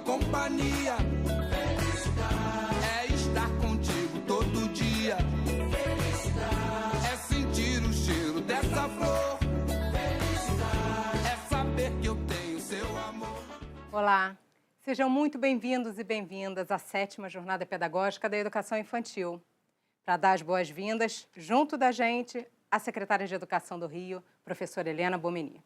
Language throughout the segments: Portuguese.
companhia. Felicidade é estar contigo todo dia. Felicidade é sentir o cheiro dessa flor. Felicidade é saber que eu tenho seu amor. Olá, sejam muito bem-vindos e bem-vindas à 7ª Jornada Pedagógica da Educação Infantil. Para dar as boas-vindas, junto da gente, a secretária de Educação do Rio, professora Helena Bomeni.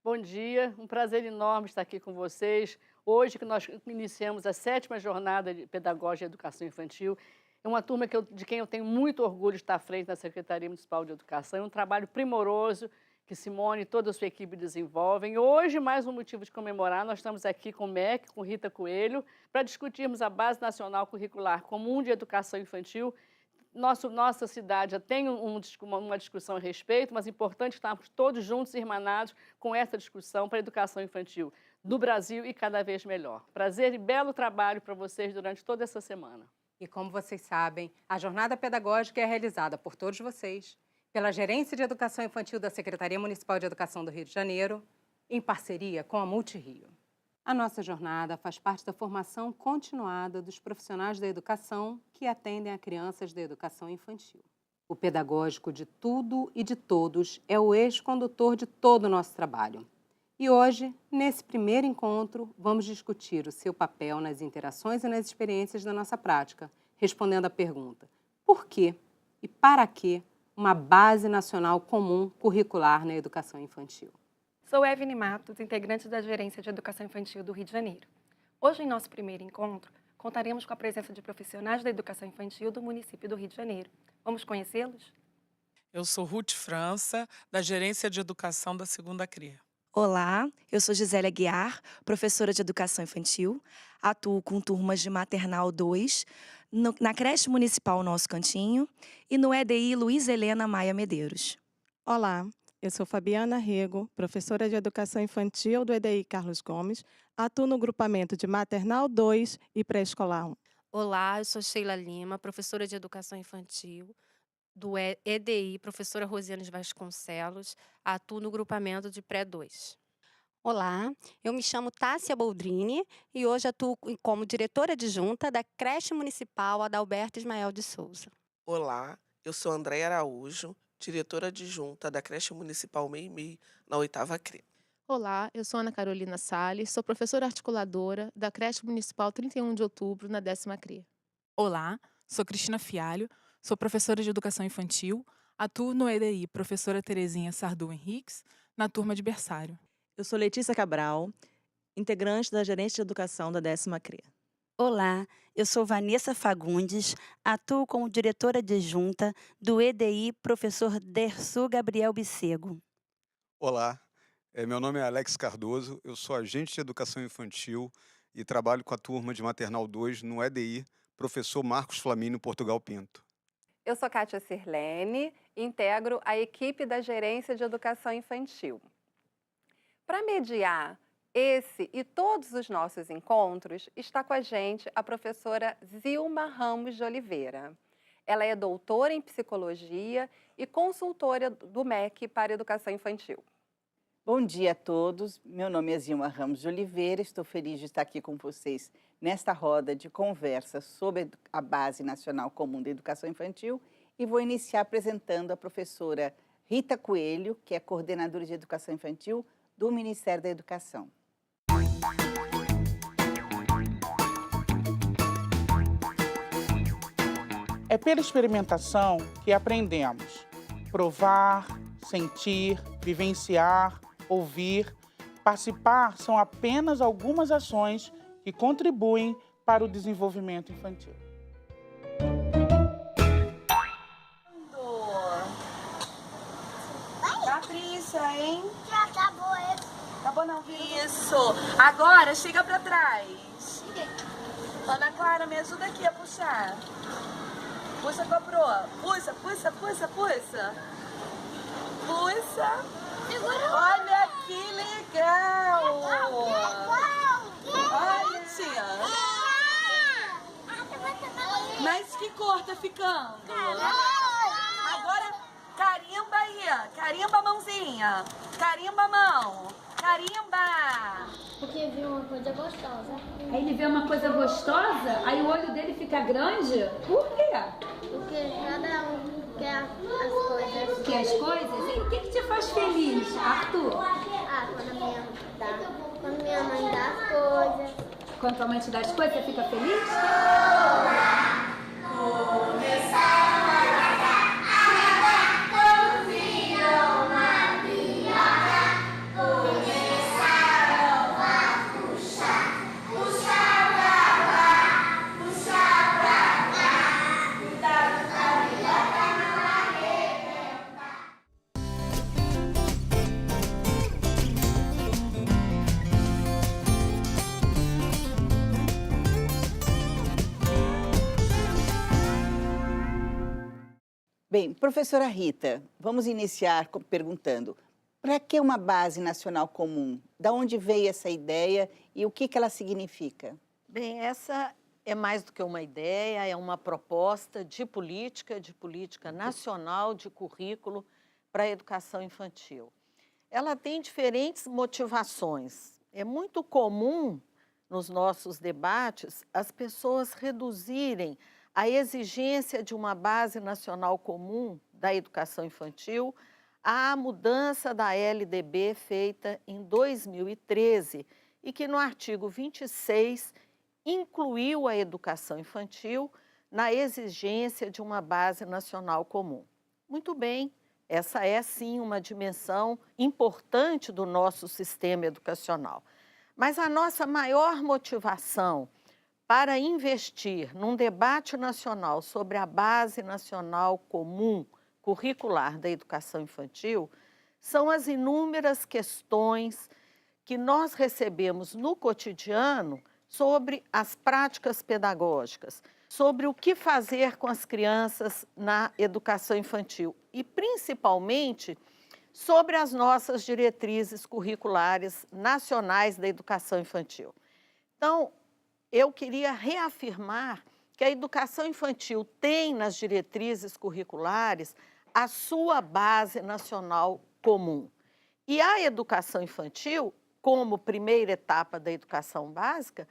Bom dia, um prazer enorme estar aqui com vocês. Hoje que nós iniciamos a 7ª Jornada Pedagógica de Educação Infantil, é uma turma de quem eu tenho muito orgulho de estar à frente da Secretaria Municipal de Educação. É um trabalho primoroso que Simone e toda a sua equipe desenvolvem. Hoje, mais um motivo de comemorar, nós estamos aqui com o MEC, com Rita Coelho, para discutirmos a Base Nacional Curricular Comum de Educação Infantil. Nossa cidade já tem uma discussão a respeito, mas é importante estarmos todos juntos e irmanados com essa discussão para a educação infantil do Brasil e cada vez melhor. Prazer e belo trabalho para vocês durante toda essa semana. E como vocês sabem, a jornada pedagógica é realizada por todos vocês, pela Gerência de Educação Infantil da Secretaria Municipal de Educação do Rio de Janeiro, em parceria com a Multirio. A nossa jornada faz parte da formação continuada dos profissionais da educação que atendem a crianças da educação infantil. O pedagógico de tudo e de todos é o eixo condutor de todo o nosso trabalho. E hoje, nesse primeiro encontro, vamos discutir o seu papel nas interações e nas experiências da nossa prática, respondendo à pergunta: por que e para que uma base nacional comum curricular na educação infantil? Sou Evelyn Matos, integrante da Gerência de Educação Infantil do Rio de Janeiro. Hoje, em nosso primeiro encontro, contaremos com a presença de profissionais da educação infantil do município do Rio de Janeiro. Vamos conhecê-los? Eu sou Ruth França, da Gerência de Educação da 2ª CREA. Olá, eu sou Gisele Aguiar, professora de Educação Infantil. Atuo com turmas de Maternal 2, na creche municipal Nosso Cantinho e no EDI Luiz Helena Maia Medeiros. Olá, eu sou Fabiana Rego, professora de Educação Infantil do EDI Carlos Gomes. Atuo no grupamento de Maternal 2 e Pré-Escolar 1. Olá, eu sou Sheila Lima, professora de Educação Infantil do EDI, professora Rosiane Vasconcelos. Atuo no grupamento de Pré-2. Olá, eu me chamo Tássia Boldrini e hoje atuo como diretora adjunta da creche municipal Adalberto Ismael de Souza. Olá, eu sou Andréia Araújo, diretora adjunta da creche municipal Meimei, na 8ª CRE. Olá, eu sou Ana Carolina Salles, sou professora articuladora da creche municipal 31 de outubro, na 10ª CRE. Olá, sou Cristina Fialho, sou professora de educação infantil, atuo no EDI Professora Terezinha Sardu Henriques, na turma de berçário. Eu sou Letícia Cabral, integrante da Gerência de Educação da 10ª CRE. Olá, eu sou Vanessa Fagundes, atuo como diretora adjunta do EDI Professor Dersu Gabriel Bicego. Olá, meu nome é Alex Cardoso, eu sou agente de Educação Infantil e trabalho com a turma de Maternal 2 no EDI Professor Marcos Flamínio Portugal Pinto. Eu sou Kátia Sirlene, integro a equipe da Gerência de Educação Infantil. Para mediar esse e todos os nossos encontros, está com a gente a professora Zilma Ramos de Oliveira. Ela é doutora em psicologia e consultora do MEC para educação infantil. Bom dia a todos, meu nome é Zilma Ramos de Oliveira, estou feliz de estar aqui com vocês nesta roda de conversa sobre a Base Nacional Comum da Educação Infantil e vou iniciar apresentando a professora Rita Coelho, que é coordenadora de Educação Infantil do Ministério da Educação. É pela experimentação que aprendemos. Provar, sentir, vivenciar, ouvir, participar são apenas algumas ações que contribuem para o desenvolvimento infantil. Patrícia, hein? Já acabou esse. Acabou não, isso. Agora chega pra trás. Ana Clara, me ajuda aqui a puxar. Puxa com a proa. Puxa, puxa, puxa, puxa. Puxa. Olha que legal. Olha, tia. Mas que cor tá ficando? Agora carimba aí. Carimba a mãozinha. Carimba a mão. Carimba! Porque viu uma coisa gostosa. Aí ele vê uma coisa gostosa, aí o olho dele fica grande. Por quê? Porque cada um quer as coisas. Quer as coisas? E o que te faz feliz, Arthur? Quando minha mãe dá as coisas. Quando tua mãe te dá as coisas, você fica feliz? Bem, professora Rita, vamos iniciar perguntando, para que uma base nacional comum? Da onde veio essa ideia e o que ela significa? Bem, essa é mais do que uma ideia, é uma proposta de política nacional de currículo para a educação infantil. Ela tem diferentes motivações. É muito comum nos nossos debates as pessoas reduzirem a exigência de uma base nacional comum da educação infantil à mudança da LDB feita em 2013 e que no artigo 26 incluiu a educação infantil na exigência de uma base nacional comum. Muito bem, essa é sim uma dimensão importante do nosso sistema educacional. Mas a nossa maior motivação para investir num debate nacional sobre a base nacional comum curricular da educação infantil são as inúmeras questões que nós recebemos no cotidiano sobre as práticas pedagógicas, sobre o que fazer com as crianças na educação infantil e, principalmente, sobre as nossas diretrizes curriculares nacionais da educação infantil. Então, eu queria reafirmar que a educação infantil tem nas diretrizes curriculares a sua base nacional comum. E a educação infantil, como primeira etapa da educação básica,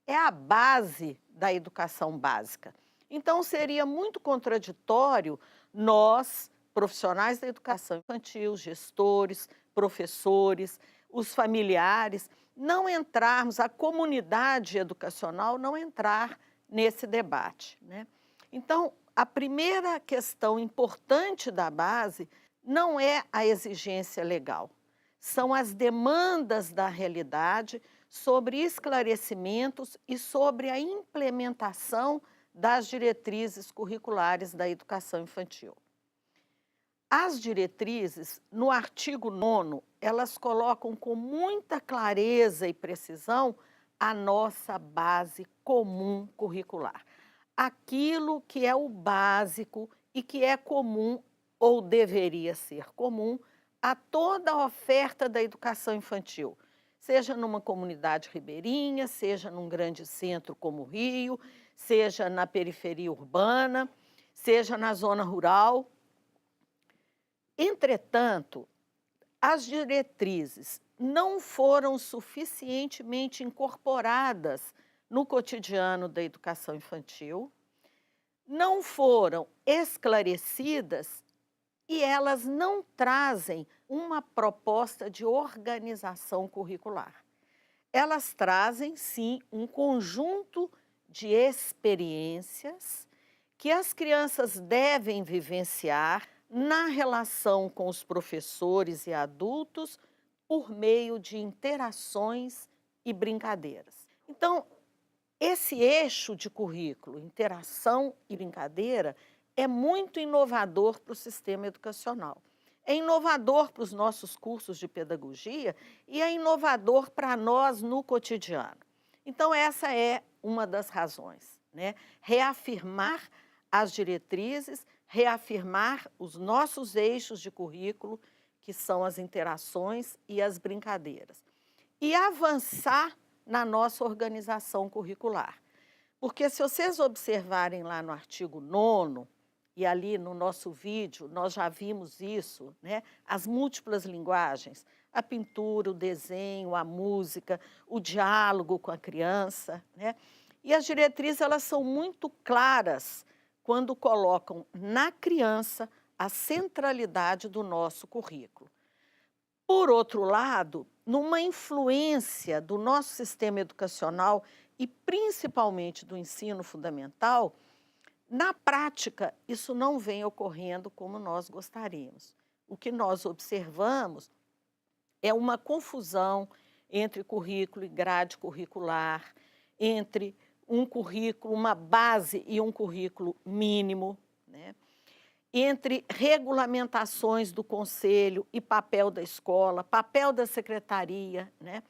é a base da educação básica. Então, seria muito contraditório nós, profissionais da educação infantil, gestores, professores, os familiares, não entrarmos, a comunidade educacional não entrar nesse debate, né? Então, a primeira questão importante da base não é a exigência legal, são as demandas da realidade sobre esclarecimentos e sobre a implementação das diretrizes curriculares da educação infantil. As diretrizes, no artigo 9º, elas colocam com muita clareza e precisão a nossa base comum curricular. Aquilo que é o básico e que é comum, ou deveria ser comum, a toda a oferta da educação infantil, seja numa comunidade ribeirinha, seja num grande centro como o Rio, seja na periferia urbana, seja na zona rural. Entretanto, as diretrizes não foram suficientemente incorporadas no cotidiano da educação infantil, não foram esclarecidas e elas não trazem uma proposta de organização curricular. Elas trazem, sim, um conjunto de experiências que as crianças devem vivenciar na relação com os professores e adultos por meio de interações e brincadeiras. Então, esse eixo de currículo, interação e brincadeira, é muito inovador para o sistema educacional. É inovador para os nossos cursos de pedagogia e é inovador para nós no cotidiano. Então, essa é uma das razões, né? Reafirmar as diretrizes, reafirmar os nossos eixos de currículo, que são as interações e as brincadeiras. E avançar na nossa organização curricular. Porque se vocês observarem lá no artigo 9º, e ali no nosso vídeo nós já vimos isso, né? As múltiplas linguagens, a pintura, o desenho, a música, o diálogo com a criança, né? E as diretrizes, elas são muito claras quando colocam na criança a centralidade do nosso currículo. Por outro lado, numa influência do nosso sistema educacional e principalmente do ensino fundamental, na prática, isso não vem ocorrendo como nós gostaríamos. O que nós observamos é uma confusão entre currículo e grade curricular, entre um currículo, uma base e um currículo mínimo, né? Entre regulamentações do conselho e papel da escola, papel da secretaria, né?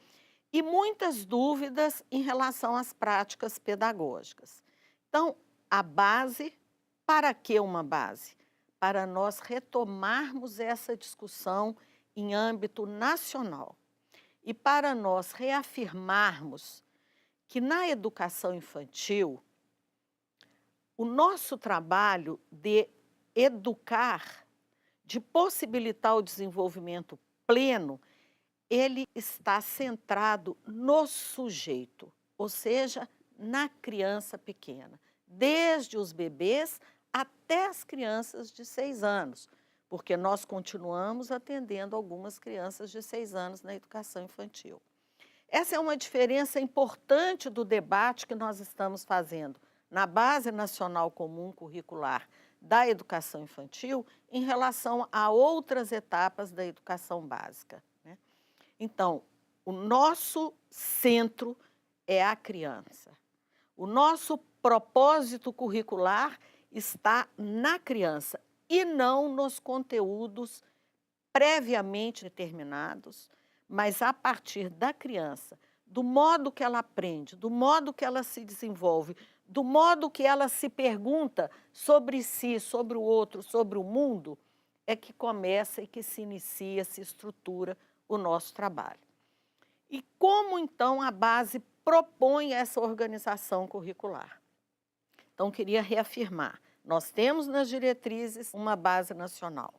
E muitas dúvidas em relação às práticas pedagógicas. Então, a base, para que uma base? Para nós retomarmos essa discussão em âmbito nacional e para nós reafirmarmos que na educação infantil, o nosso trabalho de educar, de possibilitar o desenvolvimento pleno, ele está centrado no sujeito, ou seja, na criança pequena, desde os bebês até as crianças de 6 anos, porque nós continuamos atendendo algumas crianças de 6 anos na educação infantil. Essa é uma diferença importante do debate que nós estamos fazendo na Base Nacional Comum Curricular da Educação Infantil em relação a outras etapas da educação básica, né? Então, o nosso centro é a criança. O nosso propósito curricular está na criança e não nos conteúdos previamente determinados, mas a partir da criança, do modo que ela aprende, do modo que ela se desenvolve, do modo que ela se pergunta sobre si, sobre o outro, sobre o mundo, é que começa e que se inicia, se estrutura o nosso trabalho. E como, então, a base propõe essa organização curricular? Então, queria reafirmar, nós temos nas diretrizes uma base nacional.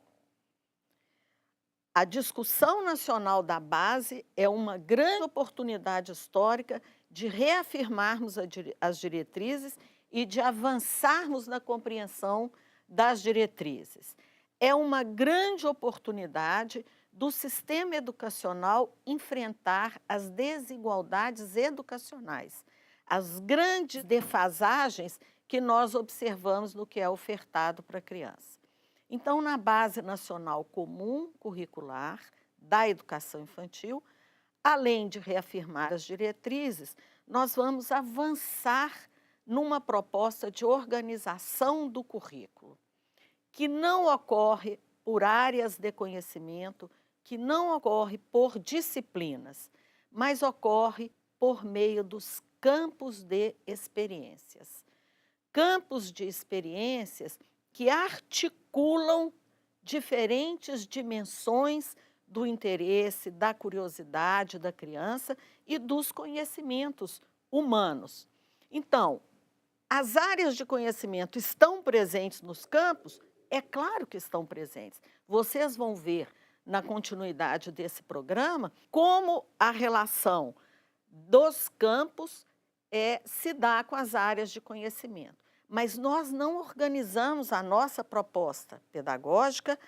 A discussão nacional da base é uma grande oportunidade histórica de reafirmarmos as diretrizes e de avançarmos na compreensão das diretrizes. É uma grande oportunidade do sistema educacional enfrentar as desigualdades educacionais, as grandes defasagens que nós observamos no que é ofertado para a criança. Então, na Base Nacional Comum Curricular da Educação Infantil, além de reafirmar as diretrizes, nós vamos avançar numa proposta de organização do currículo, que não ocorre por áreas de conhecimento, que não ocorre por disciplinas, mas ocorre por meio dos campos de experiências. Campos de experiências que articulam diferentes dimensões do interesse, da curiosidade da criança e dos conhecimentos humanos. Então, as áreas de conhecimento estão presentes nos campos? É claro que estão presentes. Vocês vão ver na continuidade desse programa como a relação dos campos se dá com as áreas de conhecimento. Mas nós não organizamos a nossa proposta pedagógica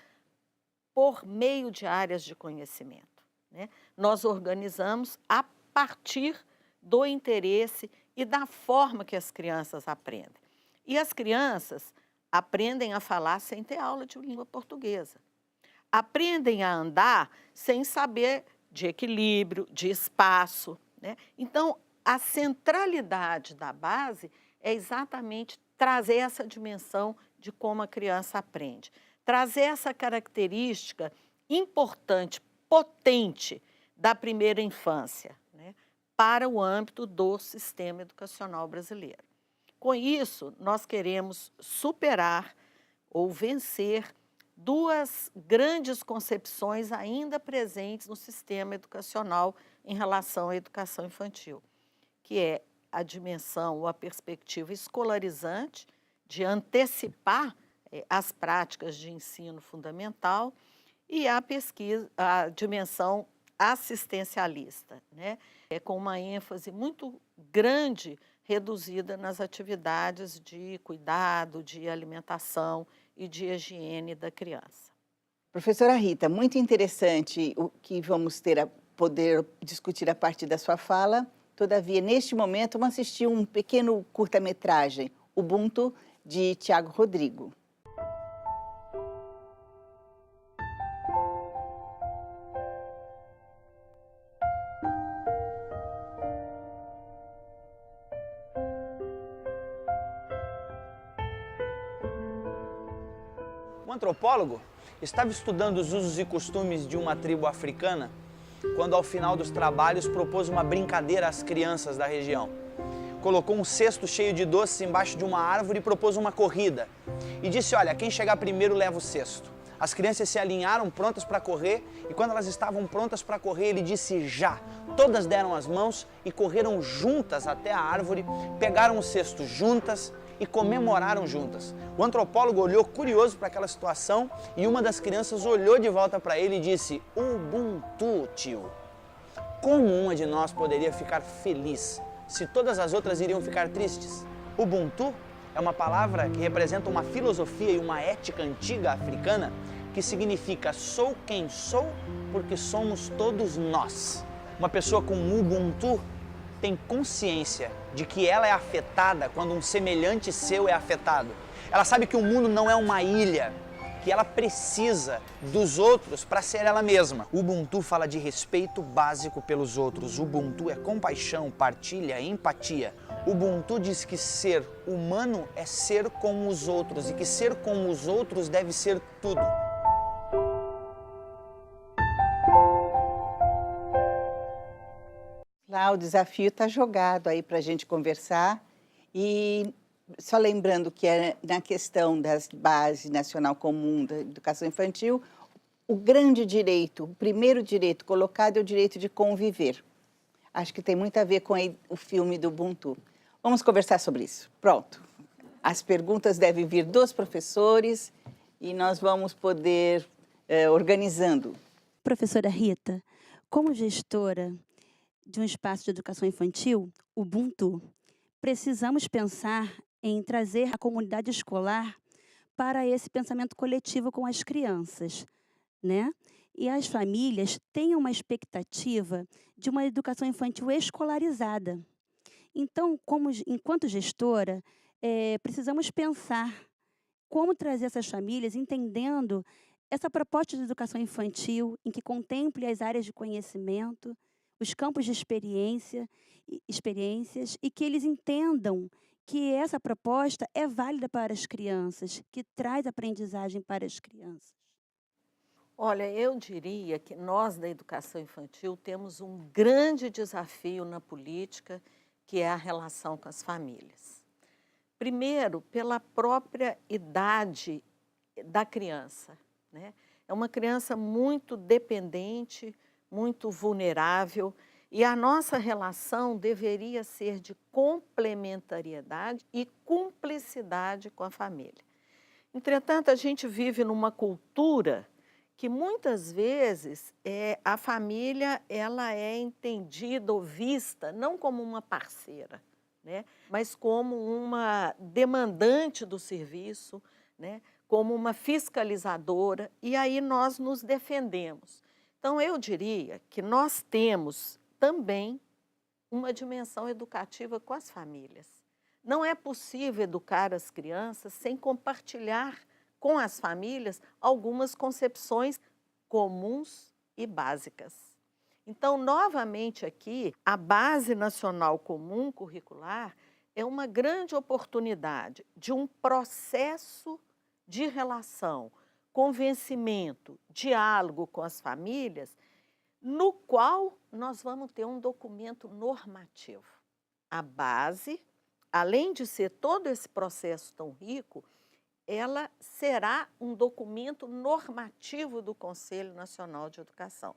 por meio de áreas de conhecimento, né? Nós organizamos a partir do interesse e da forma que as crianças aprendem. E as crianças aprendem a falar sem ter aula de língua portuguesa. Aprendem a andar sem saber de equilíbrio, de espaço, né? Então, a centralidade da base é exatamente trazer essa dimensão de como a criança aprende. Trazer essa característica importante, potente da primeira infância, né, para o âmbito do sistema educacional brasileiro. Com isso, nós queremos superar ou vencer duas grandes concepções ainda presentes no sistema educacional em relação à educação infantil, que é a dimensão ou a perspectiva escolarizante de antecipar as práticas de ensino fundamental e a pesquisa, a dimensão assistencialista, né? Com uma ênfase muito grande reduzida nas atividades de cuidado, de alimentação e de higiene da criança. Professora Rita, muito interessante o que vamos poder discutir a partir da sua fala. Todavia, neste momento, vamos assistir um pequeno curta-metragem, Ubuntu, de Tiago Rodrigo. Um antropólogo estava estudando os usos e costumes de uma tribo africana quando, ao final dos trabalhos, propôs uma brincadeira às crianças da região. Colocou um cesto cheio de doces embaixo de uma árvore e propôs uma corrida. E disse, olha, quem chegar primeiro leva o cesto. As crianças se alinharam prontas para correr e quando elas estavam prontas para correr, ele disse já. Todas deram as mãos e correram juntas até a árvore, pegaram o cesto juntas e comemoraram juntas. O antropólogo olhou curioso para aquela situação e uma das crianças olhou de volta para ele e disse, Ubuntu, tio. Como uma de nós poderia ficar feliz se todas as outras iriam ficar tristes? Ubuntu é uma palavra que representa uma filosofia e uma ética antiga africana que significa sou quem sou porque somos todos nós. Uma pessoa com Ubuntu tem consciência de que ela é afetada quando um semelhante seu é afetado. Ela sabe que o mundo não é uma ilha, que ela precisa dos outros para ser ela mesma. Ubuntu fala de respeito básico pelos outros. Ubuntu é compaixão, partilha, empatia. Ubuntu diz que ser humano é ser como os outros e que ser como os outros deve ser tudo. Lá o desafio está jogado aí para a gente conversar e só lembrando que é na questão das bases nacional comum da educação infantil, o grande direito, o primeiro direito colocado é o direito de conviver. Acho que tem muito a ver com o filme do Ubuntu. Vamos conversar sobre isso. Pronto. As perguntas devem vir dos professores e nós vamos poder organizando. Professora Rita, como gestora de um espaço de educação infantil, Ubuntu, precisamos pensar em trazer a comunidade escolar para esse pensamento coletivo com as crianças, né? E as famílias têm uma expectativa de uma educação infantil escolarizada. Então, enquanto gestora, precisamos pensar como trazer essas famílias entendendo essa proposta de educação infantil em que contemple as áreas de conhecimento, os campos de experiências e que eles entendam que essa proposta é válida para as crianças, que traz aprendizagem para as crianças. Olha, eu diria que nós da educação infantil temos um grande desafio na política, que é a relação com as famílias. Primeiro, pela própria idade da criança, né? É uma criança muito dependente, muito vulnerável, e a nossa relação deveria ser de complementariedade e cumplicidade com a família. Entretanto, a gente vive numa cultura que muitas vezes a família ela é entendida ou vista não como uma parceira, né, mas como uma demandante do serviço, né, como uma fiscalizadora, e aí nós nos defendemos. Então, eu diria que nós temos também uma dimensão educativa com as famílias. Não é possível educar as crianças sem compartilhar com as famílias algumas concepções comuns e básicas. Então, novamente aqui, a Base Nacional Comum Curricular é uma grande oportunidade de um processo de relação, convencimento, diálogo com as famílias, no qual nós vamos ter um documento normativo. A base, além de ser todo esse processo tão rico, ela será um documento normativo do Conselho Nacional de Educação.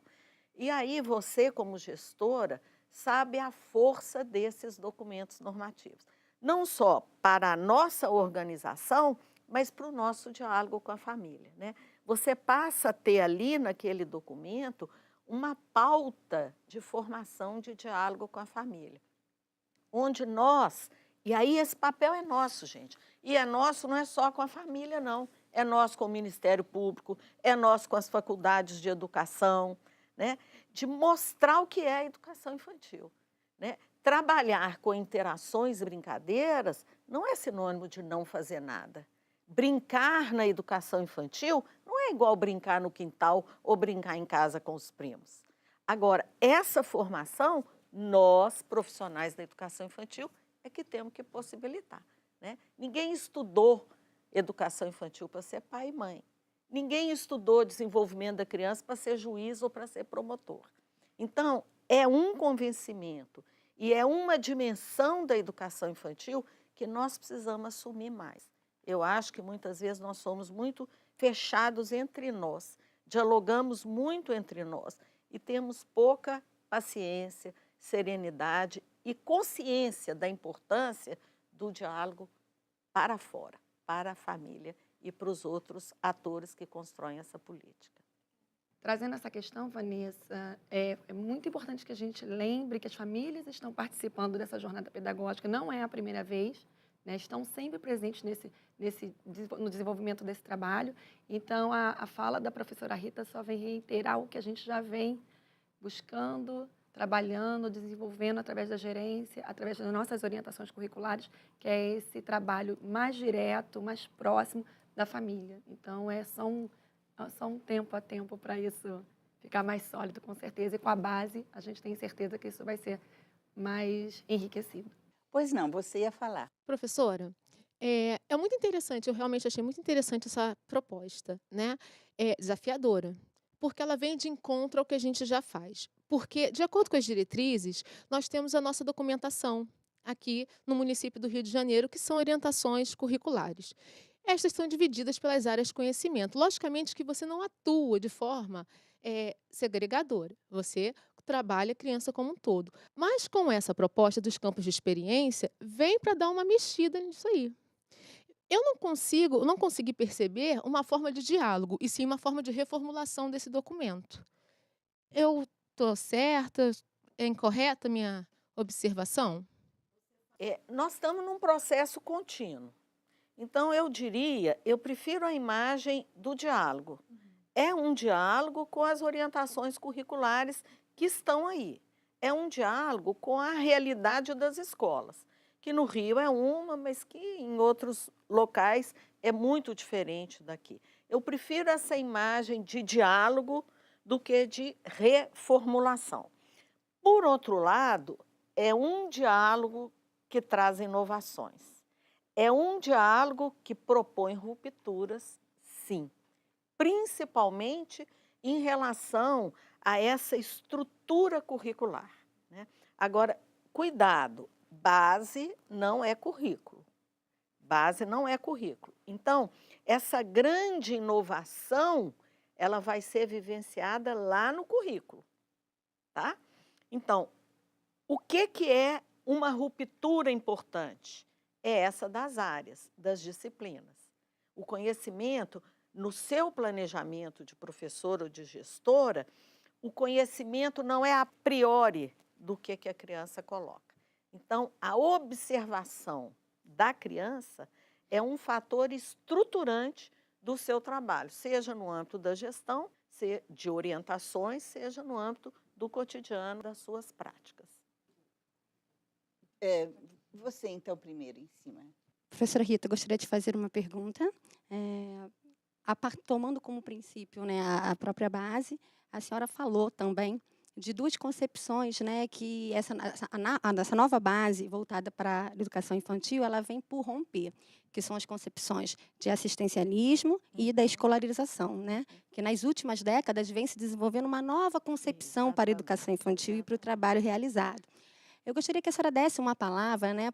E aí você, como gestora, sabe a força desses documentos normativos. Não só para a nossa organização, mas para o nosso diálogo com a família, né? Você passa a ter ali naquele documento uma pauta de formação de diálogo com a família, onde nós, e aí esse papel é nosso, gente, e é nosso não é só com a família, não, é nosso com o Ministério Público, é nosso com as faculdades de educação, né? De mostrar o que é a educação infantil, né? Trabalhar com interações e brincadeiras não é sinônimo de não fazer nada. Brincar na educação infantil não é igual brincar no quintal ou brincar em casa com os primos. Agora, essa formação, nós, profissionais da educação infantil, é que temos que possibilitar, né? Ninguém estudou educação infantil para ser pai e mãe. Ninguém estudou desenvolvimento da criança para ser juiz ou para ser promotor. Então, é um convencimento e é uma dimensão da educação infantil que nós precisamos assumir mais. Eu acho que muitas vezes nós somos muito fechados entre nós, dialogamos muito entre nós e temos pouca paciência, serenidade e consciência da importância do diálogo para fora, para a família e para os outros atores que constroem essa política. Trazendo essa questão, Vanessa, é muito importante que a gente lembre que as famílias estão participando dessa jornada pedagógica, não é a primeira vez, né? Estão sempre presentes no desenvolvimento desse trabalho. Então, a fala da professora Rita só vem reiterar o que a gente já vem buscando, trabalhando, desenvolvendo através da gerência, através das nossas orientações curriculares, que é esse trabalho mais direto, mais próximo da família. Então, só um tempo a tempo para isso ficar mais sólido, com certeza. E com a base, a gente tem certeza que isso vai ser mais enriquecido. Pois não, você ia falar. Professora, é muito interessante, eu realmente achei muito interessante essa proposta, né? É desafiadora, porque ela vem de encontro ao que a gente já faz. Porque, de acordo com as diretrizes, nós temos a nossa documentação aqui no município do Rio de Janeiro, que são orientações curriculares. Estas são divididas pelas áreas de conhecimento. Logicamente que você não atua de forma segregadora, você trabalha a criança como um todo. Mas com essa proposta dos campos de experiência, vem para dar uma mexida nisso aí. Eu não consegui perceber uma forma de diálogo, e sim uma forma de reformulação desse documento. Eu estou certa? É incorreta a minha observação? Nós estamos num processo contínuo. Então, eu prefiro a imagem do diálogo. É um diálogo com as orientações curriculares que estão aí. É um diálogo com a realidade das escolas, que no Rio é uma, mas que em outros locais é muito diferente daqui. Eu prefiro essa imagem de diálogo do que de reformulação. Por outro lado, é um diálogo que traz inovações. É um diálogo que propõe rupturas, sim, principalmente em relação a essa estrutura curricular, né? Agora, cuidado, base não é currículo. Base não é currículo. Então, essa grande inovação, ela vai ser vivenciada lá no currículo, tá? Então, o que é uma ruptura importante? É essa das áreas, das disciplinas. O conhecimento, no seu planejamento de professora ou de gestora, o conhecimento não é a priori do que a criança coloca. Então, a observação da criança é um fator estruturante do seu trabalho, seja no âmbito da gestão, de orientações, seja no âmbito do cotidiano, das suas práticas. Você, então, primeiro, em cima. Professora Rita, gostaria de fazer uma pergunta. Tomando como princípio, né, a própria base, a senhora falou também de duas concepções, né, que essa nova base voltada para a educação infantil, ela vem por romper, que são as concepções de assistencialismo e da escolarização, né, que nas últimas décadas vem se desenvolvendo uma nova concepção para a educação infantil e para o trabalho realizado. Eu gostaria que a senhora desse uma palavra, né,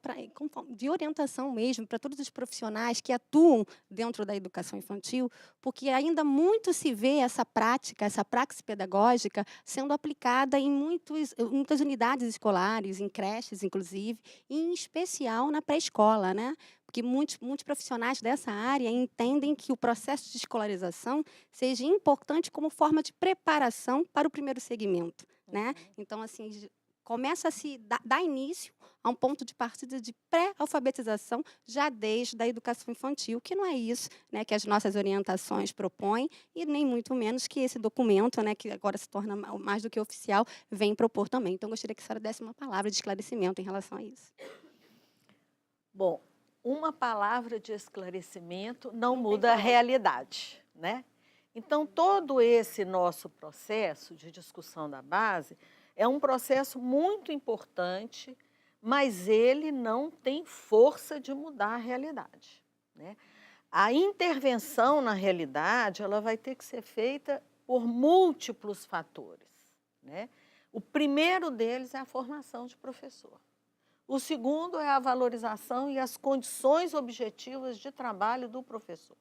de orientação mesmo para todos os profissionais que atuam dentro da educação infantil, porque ainda muito se vê essa prática, essa praxis pedagógica sendo aplicada em muitas unidades escolares, em creches, inclusive, e em especial na pré-escola, né? porque muitos profissionais dessa área entendem que o processo de escolarização seja importante como forma de preparação para o primeiro segmento, né? Então, assim, começa a se dar início a um ponto de partida de pré-alfabetização já desde a educação infantil, que não é isso, né, que as nossas orientações propõem e nem muito menos que esse documento, né, que agora se torna mais do que oficial, vem propor também. Então, gostaria que a senhora desse uma palavra de esclarecimento em relação a isso. Bom, uma palavra de esclarecimento não muda a realidade, né? Então, todo esse nosso processo de discussão da base é um processo muito importante, mas ele não tem força de mudar a realidade, né? A intervenção na realidade, ela vai ter que ser feita por múltiplos fatores, né? O primeiro deles é a formação de professor. O segundo é a valorização e as condições objetivas de trabalho do professor.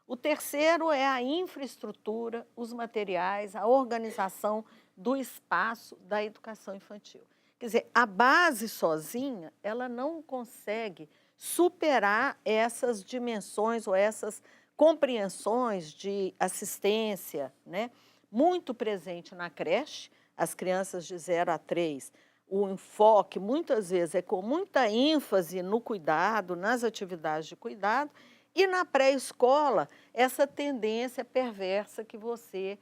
O terceiro é a infraestrutura, os materiais, a organização do espaço da educação infantil. Quer dizer, a base sozinha, ela não consegue superar essas dimensões ou essas compreensões de assistência, né? Muito presente na creche, as crianças de 0 a 3, o enfoque muitas vezes é com muita ênfase no cuidado, nas atividades de cuidado, e na pré-escola, essa tendência perversa que você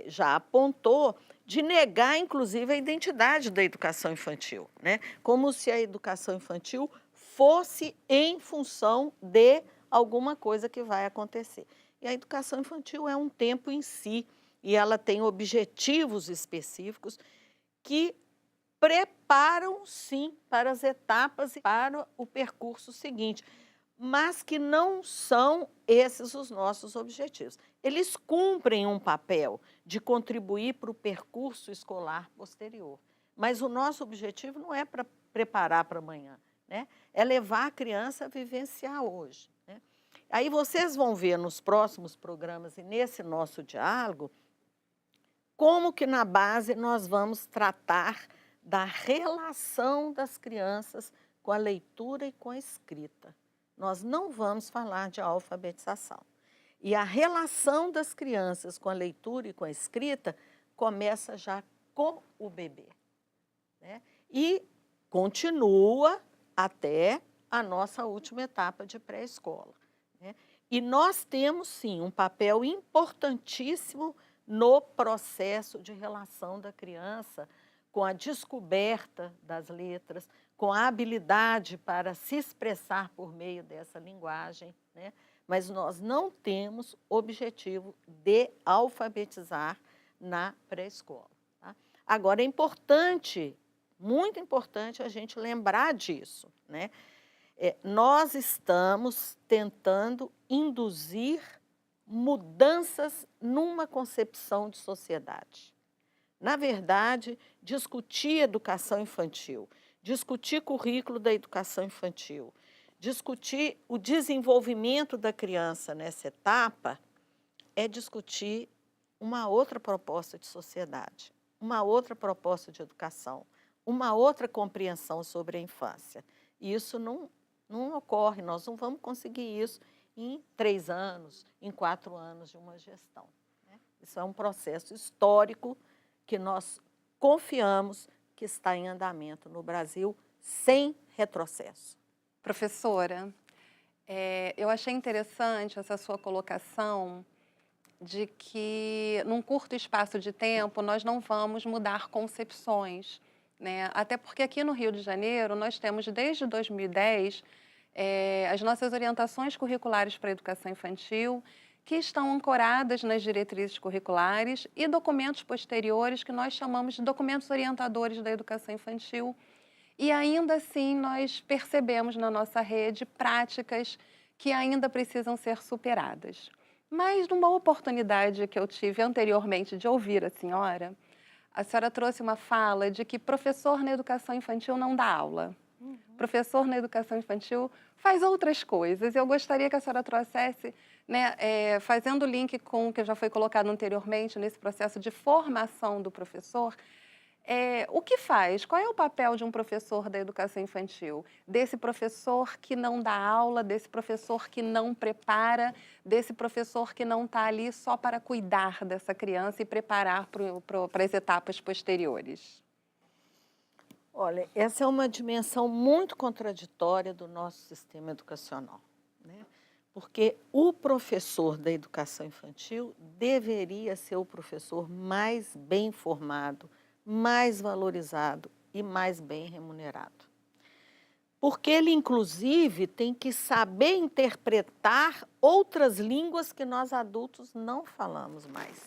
já apontou, de negar, inclusive, a identidade da educação infantil, né? Como se a educação infantil fosse em função de alguma coisa que vai acontecer. E a educação infantil é um tempo em si, e ela tem objetivos específicos que preparam, sim, para as etapas e para o percurso seguinte, mas que não são esses os nossos objetivos. Eles cumprem um papel de contribuir para o percurso escolar posterior, mas o nosso objetivo não é para preparar para amanhã, né? É levar a criança a vivenciar hoje, né? Aí vocês vão ver nos próximos programas e nesse nosso diálogo como que na base nós vamos tratar da relação das crianças com a leitura e com a escrita. Nós não vamos falar de alfabetização. E a relação das crianças com a leitura e com a escrita começa já com o bebê, né? E continua até a nossa última etapa de pré-escola, né? E nós temos, sim, um papel importantíssimo no processo de relação da criança com a descoberta das letras, com a habilidade para se expressar por meio dessa linguagem, né? Mas nós não temos objetivo de alfabetizar na pré-escola, tá? Agora, é importante, muito importante a gente lembrar disso, né? Nós estamos tentando induzir mudanças numa concepção de sociedade. Na verdade, discutir educação infantil, discutir currículo da educação infantil, discutir o desenvolvimento da criança nessa etapa é discutir uma outra proposta de sociedade, uma outra proposta de educação, uma outra compreensão sobre a infância. E isso não ocorre, nós não vamos conseguir isso em 3 anos, em 4 anos de uma gestão, né? Isso é um processo histórico que nós confiamos que está em andamento no Brasil sem retrocesso. Professora, eu achei interessante essa sua colocação de que, num curto espaço de tempo, nós não vamos mudar concepções, né? Até porque aqui no Rio de Janeiro, nós temos, desde 2010, as nossas orientações curriculares para a educação infantil, que estão ancoradas nas diretrizes curriculares e documentos posteriores que nós chamamos de documentos orientadores da educação infantil. E ainda assim nós percebemos na nossa rede práticas que ainda precisam ser superadas. Mas numa oportunidade que eu tive anteriormente de ouvir a senhora trouxe uma fala de que professor na educação infantil não dá aula. Professor na educação infantil faz outras coisas. Eu gostaria que a senhora trouxesse, né, fazendo o link com o que já foi colocado anteriormente nesse processo de formação do professor, O que faz? Qual é o papel de um professor da educação infantil? Desse professor que não dá aula, desse professor que não prepara, desse professor que não está ali só para cuidar dessa criança e preparar para as etapas posteriores? Olha, essa é uma dimensão muito contraditória do nosso sistema educacional, né? Porque o professor da educação infantil deveria ser o professor mais bem formado, mais valorizado e mais bem remunerado. Porque ele, inclusive, tem que saber interpretar outras línguas que nós adultos não falamos mais,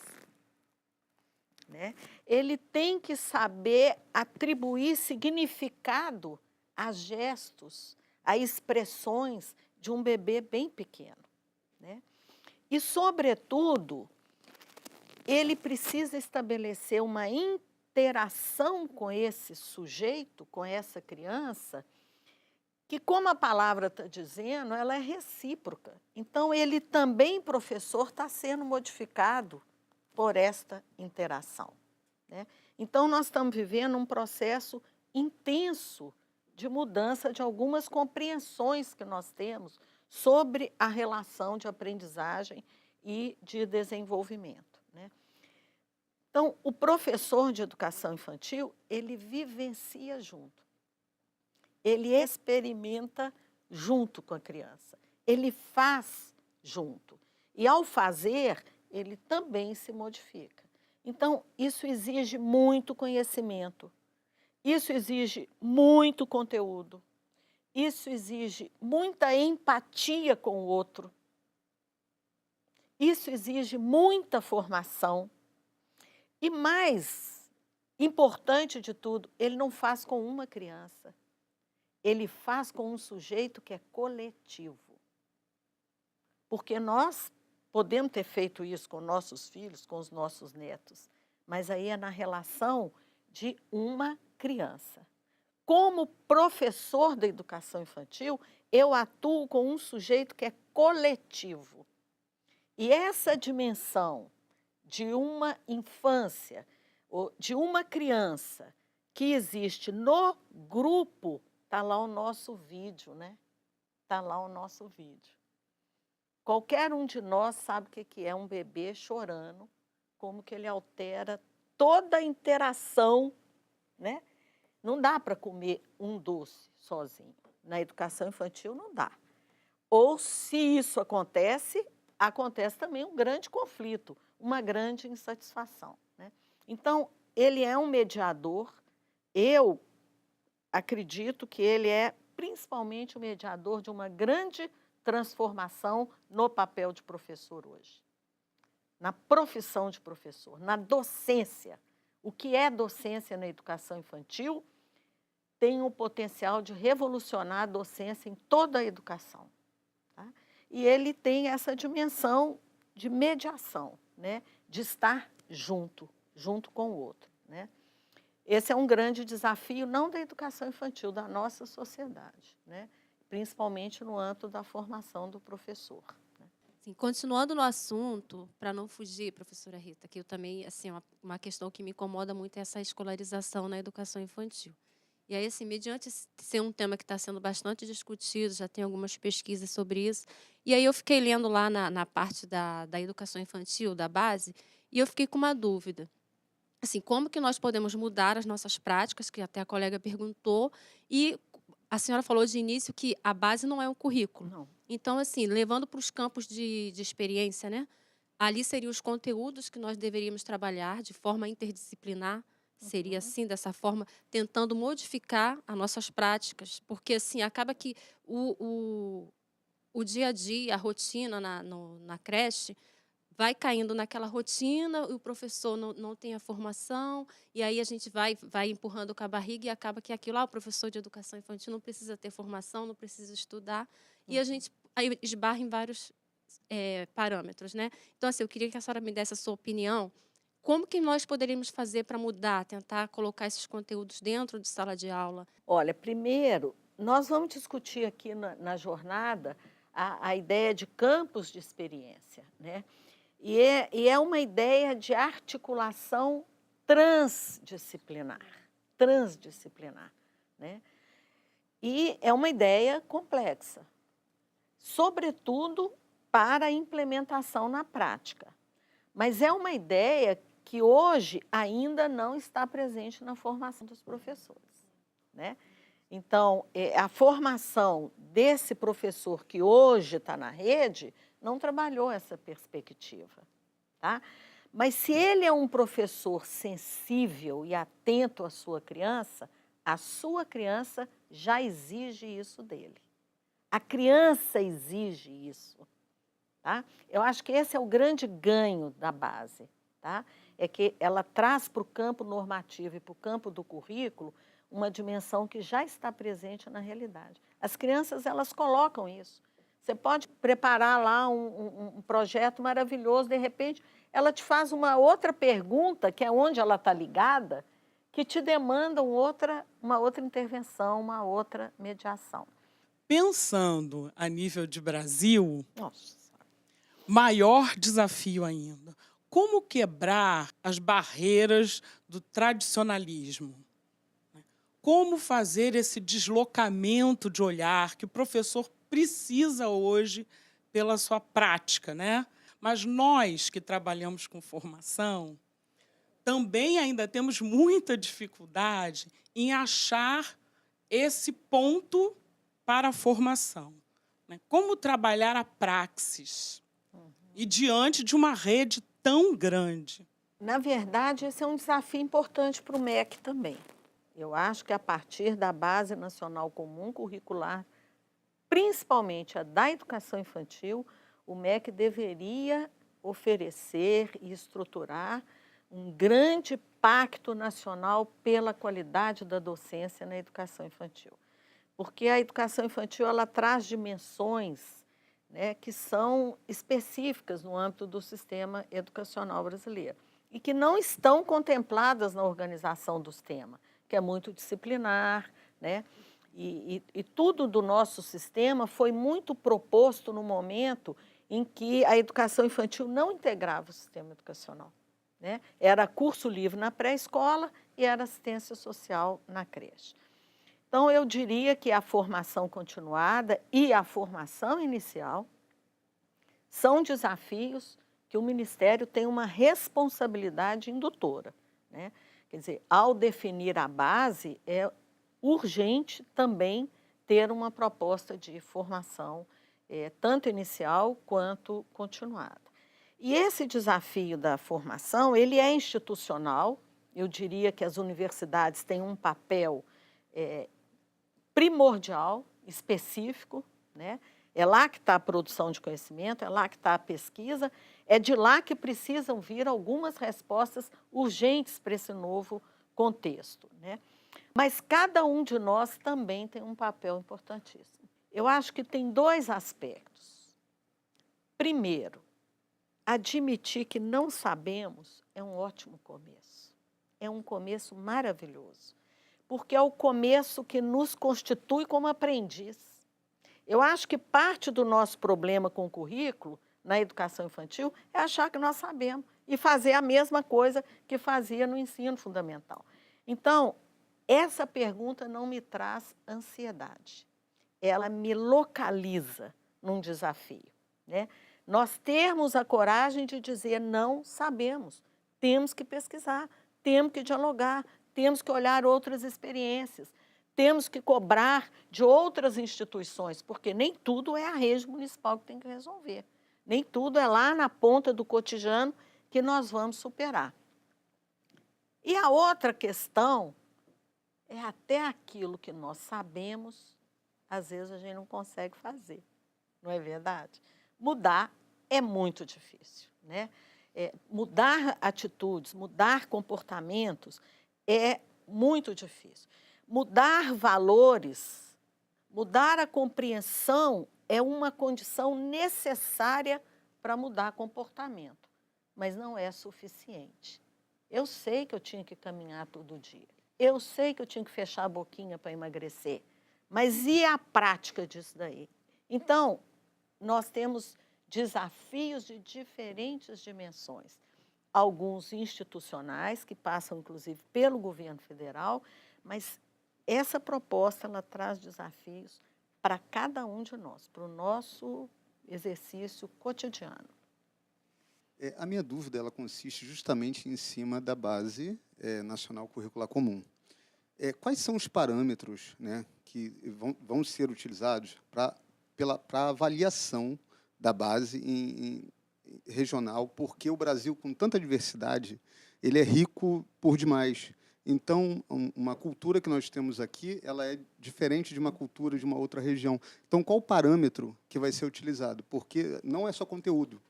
né? Ele tem que saber atribuir significado a gestos, a expressões de um bebê bem pequeno, né? E, sobretudo, ele precisa estabelecer uma interação com esse sujeito, com essa criança, que, como a palavra está dizendo, ela é recíproca. Então, ele também, professor, está sendo modificado por esta interação, né? Então, nós estamos vivendo um processo intenso de mudança de algumas compreensões que nós temos sobre a relação de aprendizagem e de desenvolvimento, né? Então, o professor de educação infantil, ele vivencia junto, ele experimenta junto com a criança, ele faz junto. E, ao fazer, ele também se modifica. Então, isso exige muito conhecimento, isso exige muito conteúdo, isso exige muita empatia com o outro, isso exige muita formação. E mais importante de tudo, ele não faz com uma criança, ele faz com um sujeito que é coletivo. Porque nós podemos ter feito isso com nossos filhos, com os nossos netos, mas aí é na relação de uma criança. Como professor da educação infantil, eu atuo com um sujeito que é coletivo. E essa dimensão de uma infância, de uma criança que existe no grupo, está lá o nosso vídeo, né? Está lá o nosso vídeo. Qualquer um de nós sabe o que é um bebê chorando, como que ele altera toda a interação, né? Não dá para comer um doce sozinho. Na educação infantil não dá. Ou se isso acontece, acontece também um grande conflito, uma grande insatisfação, né? Então, ele é um mediador. Eu acredito que ele é principalmente o mediador de uma grande transformação no papel de professor hoje, na profissão de professor, na docência. O que é docência na educação infantil tem o potencial de revolucionar a docência em toda a educação, tá? E ele tem essa dimensão de mediação, né? De estar junto com o outro, né? Esse é um grande desafio, não da educação infantil, da nossa sociedade, né? Principalmente no âmbito da formação do professor. Sim, continuando no assunto, para não fugir, professora Rita, que eu também, assim, uma questão que me incomoda muito é essa escolarização na educação infantil. E aí, assim, mediante ser um tema que está sendo bastante discutido, já tem algumas pesquisas sobre isso, e aí eu fiquei lendo lá na parte da educação infantil, da base, e eu fiquei com uma dúvida. Assim, como que nós podemos mudar as nossas práticas, que até a colega perguntou, e a senhora falou de início que a base não é um currículo. Não. Então, assim, levando para os campos de experiência, né? Ali seriam os conteúdos que nós deveríamos trabalhar de forma interdisciplinar, seria assim, dessa forma, tentando modificar as nossas práticas, porque, assim, acaba que o dia a dia, a rotina na creche, vai caindo naquela rotina, e o professor não tem a formação, e aí a gente vai empurrando com a barriga e acaba que aquilo, o professor de educação infantil não precisa ter formação, não precisa estudar, e a gente aí esbarra em vários parâmetros, né? Então, assim, eu queria que a senhora me desse a sua opinião, como que nós poderíamos fazer para mudar, tentar colocar esses conteúdos dentro de sala de aula? Olha, primeiro, nós vamos discutir aqui na jornada a ideia de campos de experiência, né? E é uma ideia de articulação transdisciplinar, né? E é uma ideia complexa, sobretudo para a implementação na prática. Mas é uma ideia que hoje ainda não está presente na formação dos professores, né? Então, a formação desse professor que hoje está na rede não trabalhou essa perspectiva, tá? Mas se ele é um professor sensível e atento à sua criança, a sua criança já exige isso dele. A criança exige isso, tá? Eu acho que esse é o grande ganho da base, tá? É que ela traz para o campo normativo e para o campo do currículo uma dimensão que já está presente na realidade. As crianças, elas colocam isso. Você pode preparar lá um projeto maravilhoso, de repente, ela te faz uma outra pergunta, que é onde ela está ligada, que te demanda uma outra intervenção, uma outra mediação. Pensando a nível de Brasil, maior desafio ainda. Como quebrar as barreiras do tradicionalismo? Como fazer esse deslocamento de olhar que o professor precisa hoje pela sua prática, né? Mas nós que trabalhamos com formação, também ainda temos muita dificuldade em achar esse ponto para a formação, né? Como trabalhar a praxis e diante de uma rede tão grande? Na verdade, esse é um desafio importante para o MEC também. Eu acho que a partir da Base Nacional Comum Curricular, principalmente a da educação infantil, o MEC deveria oferecer e estruturar um grande pacto nacional pela qualidade da docência na educação infantil. Porque a educação infantil, ela traz dimensões, né, que são específicas no âmbito do sistema educacional brasileiro e que não estão contempladas na organização dos temas, que é muito disciplinar, né? E tudo do nosso sistema foi muito proposto no momento em que a educação infantil não integrava o sistema educacional, né? Era curso livre na pré-escola e era assistência social na creche. Então, eu diria que a formação continuada e a formação inicial são desafios que o Ministério tem uma responsabilidade indutora, né? Quer dizer, ao definir a base, é urgente também ter uma proposta de formação, tanto inicial quanto continuada. E esse desafio da formação, ele é institucional. Eu diria que as universidades têm um papel primordial, específico, né? É lá que está a produção de conhecimento, é lá que está a pesquisa, é de lá que precisam vir algumas respostas urgentes para esse novo contexto, né? Mas cada um de nós também tem um papel importantíssimo. Eu acho que tem dois aspectos. Primeiro, admitir que não sabemos é um ótimo começo. É um começo maravilhoso, porque é o começo que nos constitui como aprendiz. Eu acho que parte do nosso problema com o currículo na educação infantil é achar que nós sabemos e fazer a mesma coisa que fazia no ensino fundamental. Então, essa pergunta não me traz ansiedade. Ela me localiza num desafio, né? Nós termos a coragem de dizer não sabemos, temos que pesquisar, temos que dialogar, temos que olhar outras experiências, temos que cobrar de outras instituições, porque nem tudo é a rede municipal que tem que resolver. Nem tudo é lá na ponta do cotidiano que nós vamos superar. E a outra questão é até aquilo que nós sabemos, às vezes a gente não consegue fazer, não é verdade? Mudar é muito difícil, né? Mudar atitudes, mudar comportamentos é muito difícil. Mudar valores, mudar a compreensão é uma condição necessária para mudar comportamento, mas não é suficiente. Eu sei que eu tinha que caminhar todo dia, eu sei que eu tinha que fechar a boquinha para emagrecer, mas e a prática disso daí? Então, nós temos desafios de diferentes dimensões. alguns institucionais, que passam, inclusive, pelo governo federal, mas essa proposta ela traz desafios para cada um de nós, para o nosso exercício cotidiano. A minha dúvida ela consiste justamente em cima da Base Nacional Curricular Comum. Quais são os parâmetros, né, que vão ser utilizados para avaliação da base regional? Porque o Brasil, com tanta diversidade, ele é rico por demais. Então, uma cultura que nós temos aqui, ela é diferente de uma cultura de uma outra região. Então, qual o parâmetro que vai ser utilizado? Porque não é só conteúdo,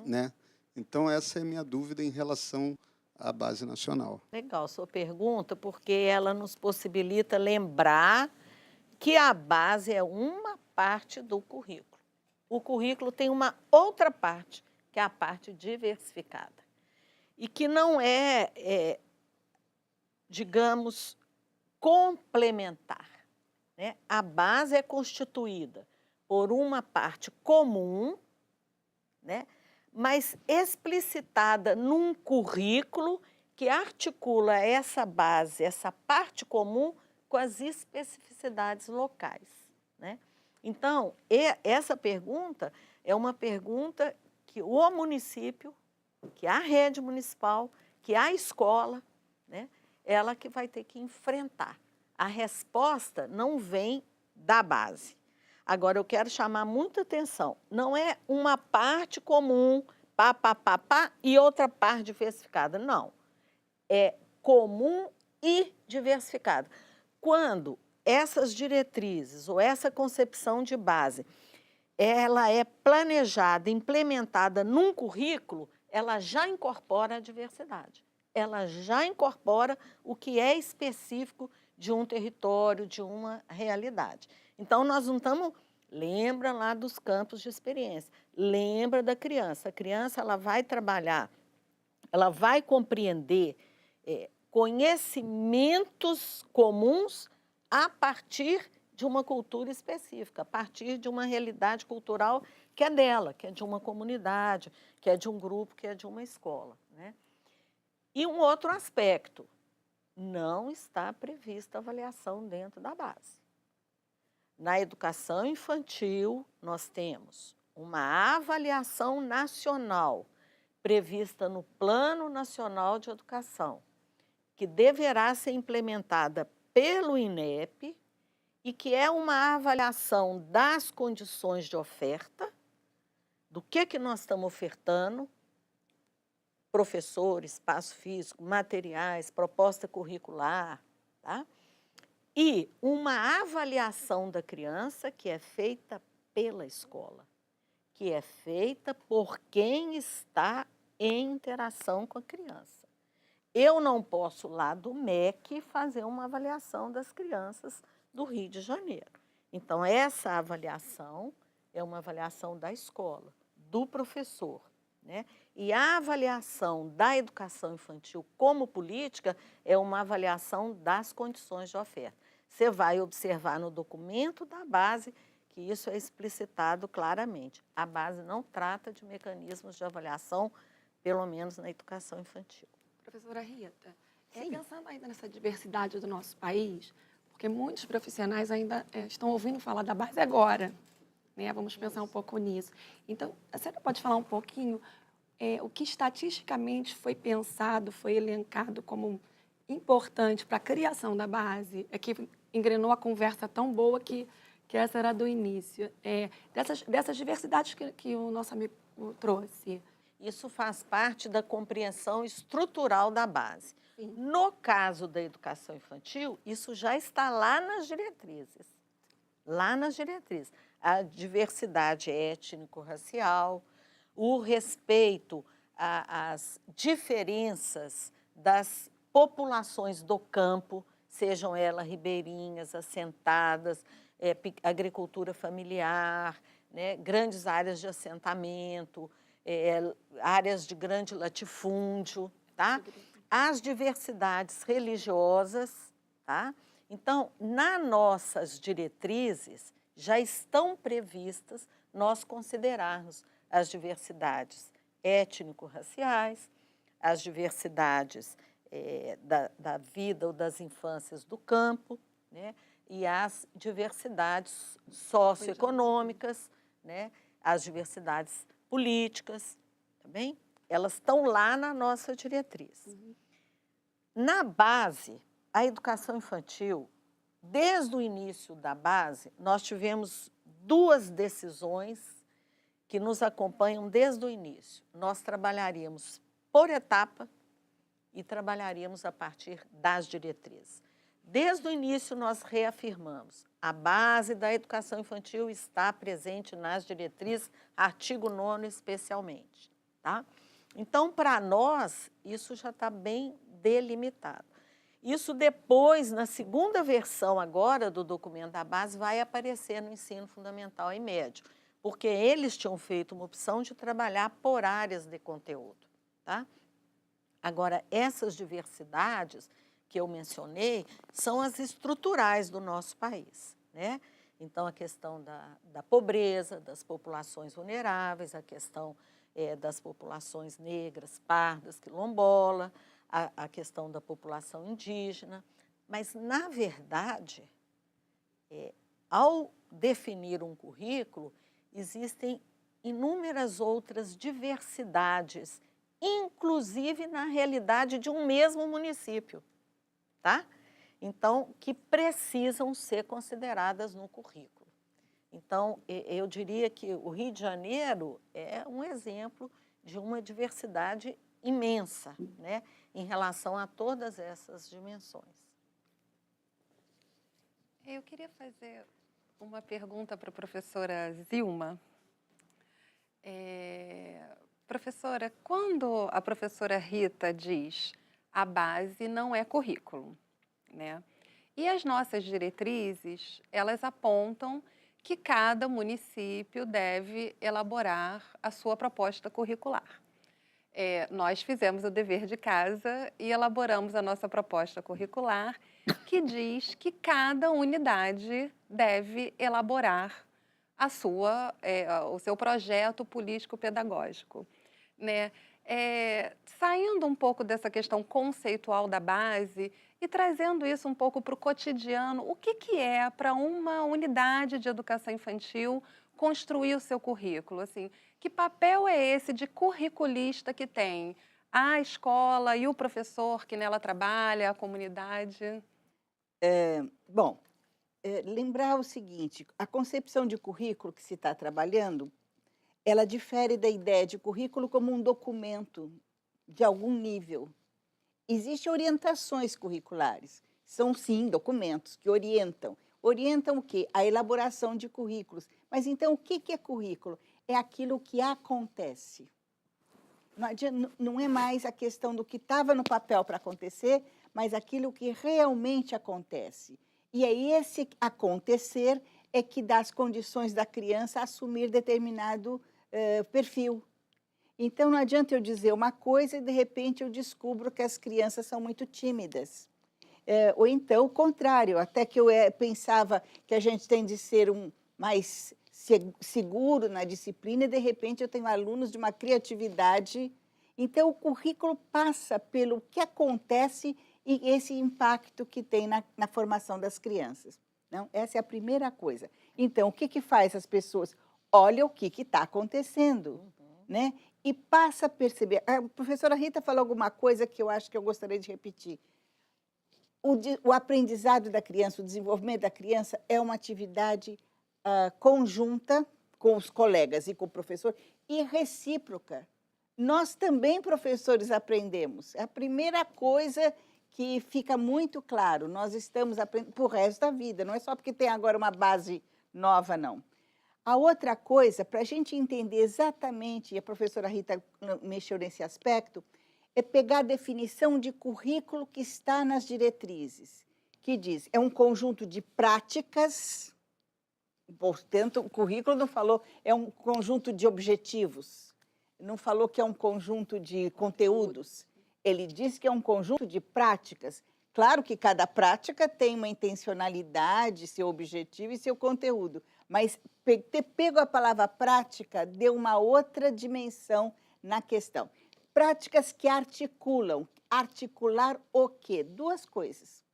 né? Então, essa é a minha dúvida em relação à base nacional. Legal sua pergunta, porque ela nos possibilita lembrar que a base é uma parte do currículo. O currículo tem uma outra parte, que é a parte diversificada. E que não digamos, complementar, né? A base é constituída por uma parte comum, né? Mas explicitada num currículo que articula essa base, essa parte comum, com as especificidades locais, né? Então, essa pergunta é uma pergunta que o município, que a rede municipal, que a escola, né, ela que vai ter que enfrentar. A resposta não vem da base. Agora, eu quero chamar muita atenção. Não é uma parte comum, e outra parte diversificada. Não. É comum e diversificada. Quando essas diretrizes ou essa concepção de base, ela é planejada, implementada num currículo, ela já incorpora a diversidade. Ela já incorpora o que é específico de um território, de uma realidade. Então, nós não estamos... Lembra lá dos campos de experiência, lembra da criança. A criança ela vai trabalhar, ela vai compreender conhecimentos comuns a partir de uma cultura específica, a partir de uma realidade cultural que é dela, que é de uma comunidade, que é de um grupo, que é de uma escola, né? E um outro aspecto, não está prevista avaliação dentro da base. Na educação infantil, nós temos uma avaliação nacional prevista no Plano Nacional de Educação, que deverá ser implementada pelo INEP e que é uma avaliação das condições de oferta, do que nós estamos ofertando, professor, espaço físico, materiais, proposta curricular, tá? E uma avaliação da criança que é feita pela escola, que é feita por quem está em interação com a criança. Eu não posso, lá do MEC, fazer uma avaliação das crianças do Rio de Janeiro. Então, essa avaliação é uma avaliação da escola, do professor, né? E a avaliação da educação infantil como política é uma avaliação das condições de oferta. Você vai observar no documento da base que isso é explicitado claramente. A base não trata de mecanismos de avaliação, pelo menos na educação infantil. Professora Rita, pensando ainda nessa diversidade do nosso país, porque muitos profissionais ainda estão ouvindo falar da base agora, né? Vamos pensar um pouco nisso. Então, a senhora pode falar um pouquinho o que estatisticamente foi pensado, foi elencado como importante para a criação da base, que engrenou a conversa tão boa que essa era do início, dessas diversidades que o nosso amigo trouxe. Isso faz parte da compreensão estrutural da base. Sim. No caso da educação infantil, isso já está lá nas diretrizes. Lá nas diretrizes. A diversidade étnico-racial, o respeito às diferenças das populações do campo, sejam elas ribeirinhas, assentadas, agricultura familiar, né, grandes áreas de assentamento, áreas de grande latifúndio, tá? As diversidades religiosas, tá? Então, nas nossas diretrizes, já estão previstas nós considerarmos as diversidades étnico-raciais, as diversidades da vida ou das infâncias do campo, né? E as diversidades socioeconômicas, né? As diversidades políticas, tá bem? Elas estão lá na nossa diretriz. Na base, a educação infantil, desde o início da base, nós tivemos 2 decisões que nos acompanham desde o início. Nós trabalharíamos por etapa e trabalharíamos a partir das diretrizes. Desde o início, nós reafirmamos, a base da educação infantil está presente nas diretrizes, artigo 9º especialmente. Tá? Então, para nós, isso já está bem delimitado. Isso depois, na segunda versão agora do documento da base, vai aparecer no ensino fundamental e médio, porque eles tinham feito uma opção de trabalhar por áreas de conteúdo. Tá? Agora, essas diversidades que eu mencionei são as estruturais do nosso país, né? Então, a questão da pobreza, das populações vulneráveis, a questão das populações negras, pardas, quilombola, a questão da população indígena. Mas, na verdade, ao definir um currículo, existem inúmeras outras diversidades, inclusive na realidade de um mesmo município, tá? Então, que precisam ser consideradas no currículo. Então, eu diria que o Rio de Janeiro é um exemplo de uma diversidade imensa, né, em relação a todas essas dimensões. Eu queria fazer uma pergunta para a professora Zilma. Professora, quando a professora Rita diz a base não é currículo, né? E as nossas diretrizes, elas apontam que cada município deve elaborar a sua proposta curricular. Nós fizemos o dever de casa e elaboramos a nossa proposta curricular, que diz que cada unidade deve elaborar o seu projeto político-pedagógico, né? Saindo um pouco dessa questão conceitual da base e trazendo isso um pouco para o cotidiano, o que é para uma unidade de educação infantil construir o seu currículo? Assim, que papel é esse de curriculista que tem a escola e o professor que nela trabalha, a comunidade? Lembrar o seguinte, a concepção de currículo que se está trabalhando, ela difere da ideia de currículo como um documento de algum nível. Existem orientações curriculares, são sim documentos que orientam. Orientam o quê? A elaboração de currículos. Mas então o que é currículo? É aquilo que acontece. Não é mais a questão do que estava no papel para acontecer, mas aquilo que realmente acontece. E é esse acontecer é que dá as condições da criança assumir determinado perfil. Então, não adianta eu dizer uma coisa e, de repente, eu descubro que as crianças são muito tímidas. Ou então, o contrário, até que eu pensava que a gente tem de ser mais seguro na disciplina e, de repente, eu tenho alunos de uma criatividade. Então, o currículo passa pelo que acontece e esse impacto que tem na formação das crianças. Não? Essa é a primeira coisa. Então, o que faz as pessoas? Olha o que está acontecendo, né? E passa a perceber. A professora Rita falou alguma coisa que eu acho que eu gostaria de repetir. O aprendizado da criança, o desenvolvimento da criança é uma atividade conjunta com os colegas e com o professor e recíproca. Nós também, professores, aprendemos. É a primeira coisa que fica muito claro. Nós estamos aprendendo para o resto da vida, não é só porque tem agora uma base nova, não. A outra coisa, para a gente entender exatamente, e a professora Rita mexeu nesse aspecto, é pegar a definição de currículo que está nas diretrizes, que diz, é um conjunto de práticas, portanto, o currículo não falou, é um conjunto de objetivos, não falou que é um conjunto de conteúdos, ele diz que é um conjunto de práticas. Claro que cada prática tem uma intencionalidade, seu objetivo e seu conteúdo, mas ter pego a palavra prática deu uma outra dimensão na questão. práticas que articulam. Articular o quê? Duas coisas.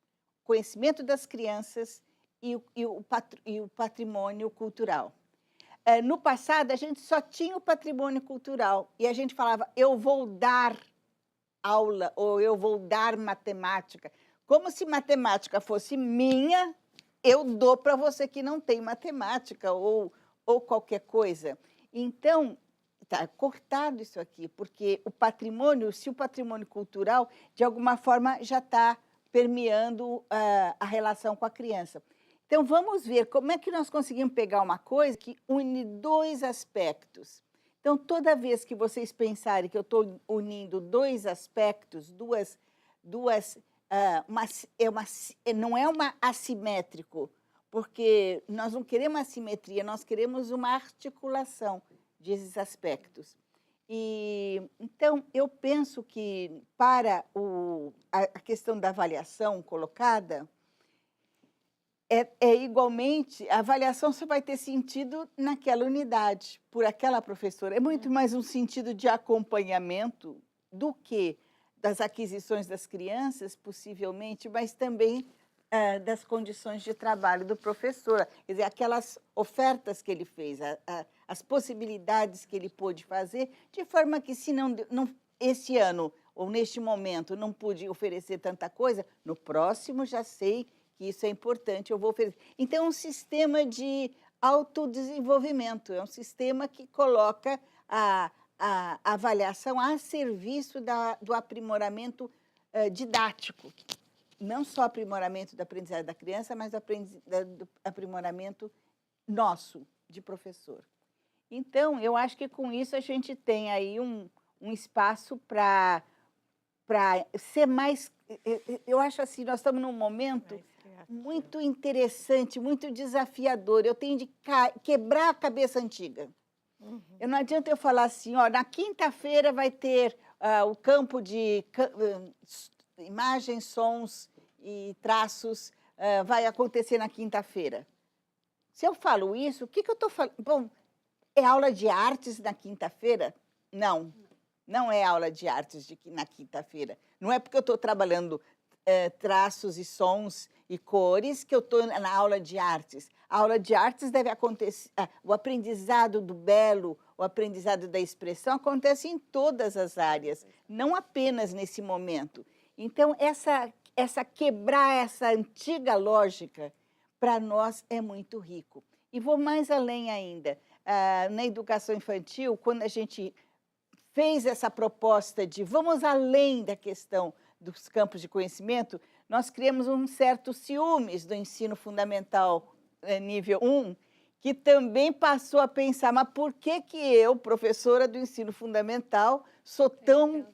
Conhecimento das crianças e o patrimônio cultural. No passado, a gente só tinha o patrimônio cultural e a gente falava, eu vou dar aula ou eu vou dar matemática. Como se matemática fosse minha, eu dou para você que não tem matemática ou qualquer coisa. Então, está cortado isso aqui, porque o patrimônio, se o patrimônio cultural, de alguma forma, já está permeando a relação com a criança. Então, vamos ver como é que nós conseguimos pegar uma coisa que une dois aspectos. Então, toda vez que vocês pensarem que eu estou unindo dois aspectos, não é uma assimétrico, porque nós não queremos assimetria, nós queremos uma articulação desses aspectos. Então, eu penso que para a questão da avaliação colocada, igualmente, a avaliação só vai ter sentido naquela unidade, por aquela professora. É muito mais um sentido de acompanhamento do que das aquisições das crianças, possivelmente, mas também das condições de trabalho do professor. Quer dizer, aquelas ofertas que ele fez, as possibilidades que ele pôde fazer, de forma que, se não esse ano ou neste momento não pude oferecer tanta coisa, no próximo já sei que isso é importante, eu vou oferecer. Então, é um sistema de autodesenvolvimento, é um sistema que coloca a avaliação a serviço do aprimoramento didático. Não só aprimoramento da aprendizagem da criança, mas do aprimoramento nosso, de professor. Então, eu acho que com isso a gente tem aí um espaço para ser mais... Eu acho assim, nós estamos num momento muito interessante, muito desafiador. Eu tenho de quebrar a cabeça antiga. Não adianta eu falar assim, ó, na quinta-feira vai ter o campo de imagens, sons e traços, vai acontecer na quinta-feira. Se eu falo isso, o que eu estou falando? Bom, é aula de artes na quinta-feira? Não, não é aula de artes na quinta-feira. Não é porque eu estou trabalhando traços e sons e cores que eu estou na aula de artes. A aula de artes deve acontecer, o aprendizado do belo, o aprendizado da expressão acontece em todas as áreas, não apenas nesse momento. Então, quebrar essa antiga lógica, para nós é muito rico. E vou mais além ainda. Na educação infantil, quando a gente fez essa proposta de vamos além da questão dos campos de conhecimento, nós criamos um certo ciúmes do ensino fundamental nível 1, que também passou a pensar, mas por que eu, professora do ensino fundamental, sou tão...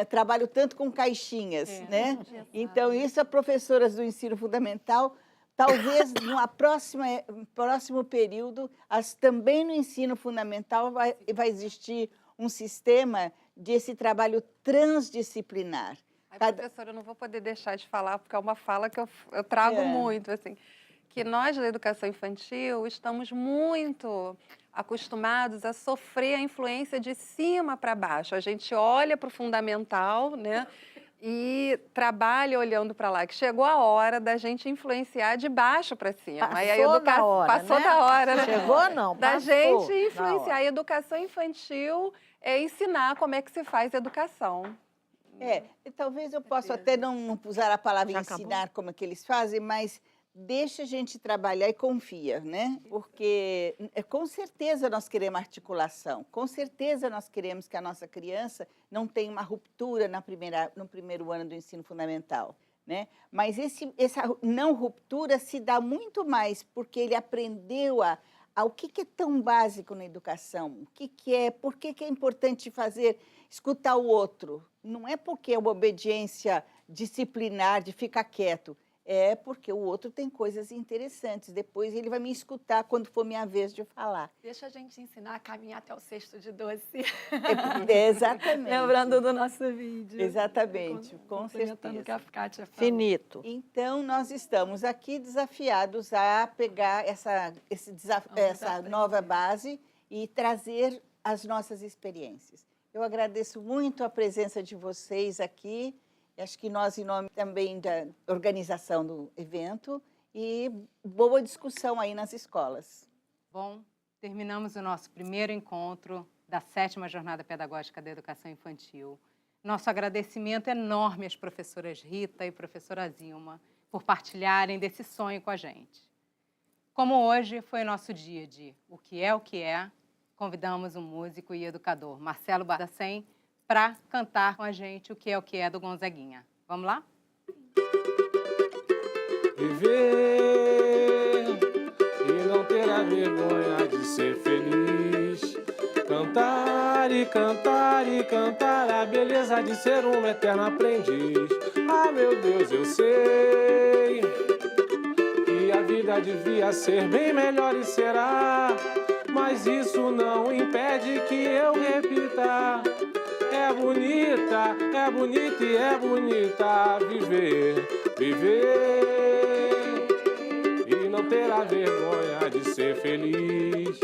trabalho tanto com caixinhas, né? Então, isso as professoras do ensino fundamental, talvez no próximo período, também no ensino fundamental vai existir um sistema desse trabalho transdisciplinar. Professora, eu não vou poder deixar de falar, porque é uma fala que eu trago muito, assim, que nós, da educação infantil, estamos muito acostumados a sofrer a influência de cima para baixo. A gente olha para o fundamental, né, e trabalha olhando para lá, que chegou a hora da gente influenciar de baixo para cima. Passou da hora, passou né? da hora, né? Chegou não, da passou gente influenciar. da hora. A educação infantil é ensinar como é que se faz educação. E talvez eu possa até não usar a palavra ensinar como é que eles fazem, mas deixa a gente trabalhar e confia, né? Porque com certeza nós queremos articulação, com certeza nós queremos que a nossa criança não tenha uma ruptura no primeiro ano do ensino fundamental, né? Mas essa não ruptura se dá muito mais porque ele aprendeu o que é tão básico na educação, por que é importante escutar o outro. Não é porque é uma obediência disciplinar de ficar quieto, é porque o outro tem coisas interessantes. Depois ele vai me escutar quando for minha vez de falar. Deixa a gente ensinar a caminhar até o cesto de doce. Exatamente. Lembrando do nosso vídeo. Exatamente, com certeza. O que a Kátia falou. Finito. Então, nós estamos aqui desafiados a pegar essa nova base e trazer as nossas experiências. Eu agradeço muito a presença de vocês aqui. Acho que nós, em nome também da organização do evento, e boa discussão aí nas escolas. Bom, terminamos o nosso primeiro encontro da 7ª Jornada Pedagógica da Educação Infantil. Nosso agradecimento enorme às professoras Rita e professora Zilma por partilharem desse sonho com a gente. Como hoje foi nosso dia de O que é, convidamos o músico e educador Marcelo Bardacem para cantar com a gente O que é do Gonzaguinha. Vamos lá? Viver e não ter a vergonha de ser feliz. Cantar e cantar e cantar a beleza de ser um eterno aprendiz. Ah, meu Deus, eu sei que a vida devia ser bem melhor e será, mas isso não impede que eu repita. É bonita e é bonita viver, viver e não ter a vergonha de ser feliz.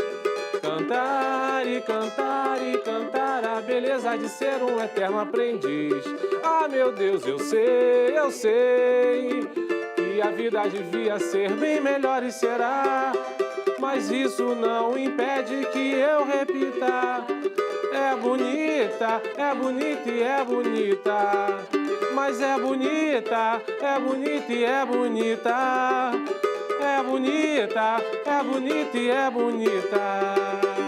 Cantar e cantar e cantar a beleza de ser um eterno aprendiz. Ah, meu Deus, eu sei que a vida devia ser bem melhor e será, mas isso não impede que eu repita. É bonita e é bonita, mas é bonita e é bonita. É bonita e é bonita.